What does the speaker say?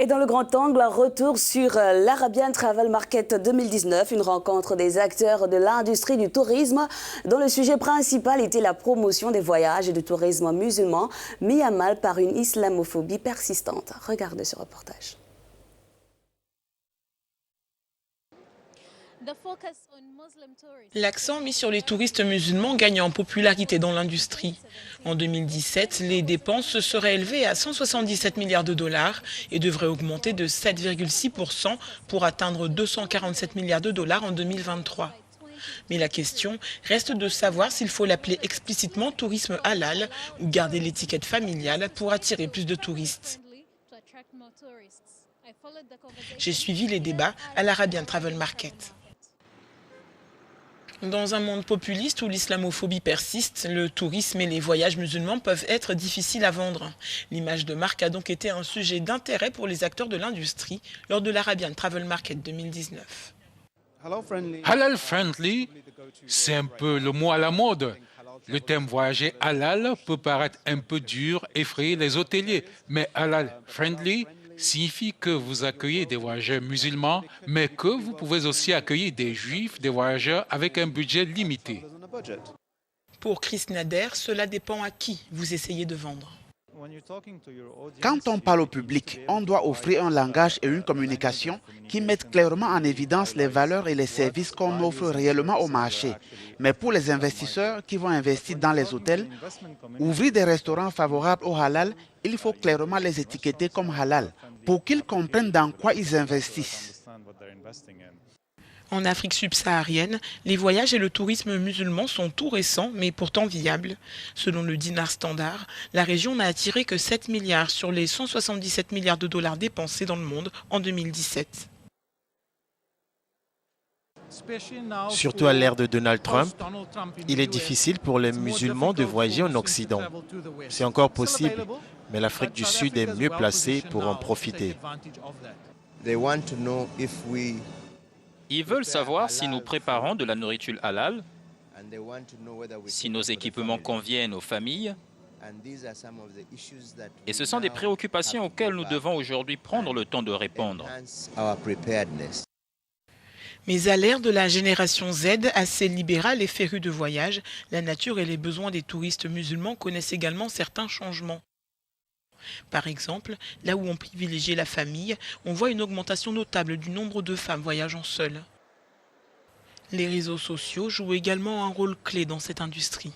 Et dans le grand angle, retour sur l'Arabian Travel Market 2019, une rencontre des acteurs de l'industrie du tourisme dont le sujet principal était la promotion des voyages et du tourisme musulman mis à mal par une islamophobie persistante. Regardez ce reportage. L'accent mis sur les touristes musulmans gagne en popularité dans l'industrie. En 2017, les dépenses se seraient élevées à 177 milliards de dollars et devraient augmenter de 7,6% pour atteindre 247 milliards de dollars en 2023. Mais la question reste de savoir s'il faut l'appeler explicitement tourisme halal ou garder l'étiquette familiale pour attirer plus de touristes. J'ai suivi les débats à l'Arabian Travel Market. Dans un monde populiste où l'islamophobie persiste, le tourisme et les voyages musulmans peuvent être difficiles à vendre. L'image de marque a donc été un sujet d'intérêt pour les acteurs de l'industrie lors de l'Arabian Travel Market 2019. Halal friendly, c'est un peu le mot à la mode. Le terme voyager halal peut paraître un peu dur, effrayer les hôteliers, mais halal friendly signifie que vous accueillez des voyageurs musulmans, mais que vous pouvez aussi accueillir des juifs, des voyageurs avec un budget limité. Pour Chris Nader, cela dépend à qui vous essayez de vendre. Quand on parle au public, on doit offrir un langage et une communication qui mettent clairement en évidence les valeurs et les services qu'on offre réellement au marché. Mais pour les investisseurs qui vont investir dans les hôtels, ouvrir des restaurants favorables au halal, il faut clairement les étiqueter comme halal pour qu'ils comprennent dans quoi ils investissent. En Afrique subsaharienne, les voyages et le tourisme musulman sont tout récents, mais pourtant viables. Selon le Dinar Standard, la région n'a attiré que 7 milliards sur les 177 milliards de dollars dépensés dans le monde en 2017. Surtout à l'ère de Donald Trump, il est difficile pour les musulmans de voyager en Occident. C'est encore possible, mais l'Afrique du Sud est mieux placée pour en profiter. Ils veulent savoir si nous préparons de la nourriture halal, si nos équipements conviennent aux familles. Et ce sont des préoccupations auxquelles nous devons aujourd'hui prendre le temps de répondre. Mais à l'ère de la génération Z, assez libérale et férue de voyage, la nature et les besoins des touristes musulmans connaissent également certains changements. Par exemple, là où on privilégiait la famille, on voit une augmentation notable du nombre de femmes voyageant seules. Les réseaux sociaux jouent également un rôle clé dans cette industrie.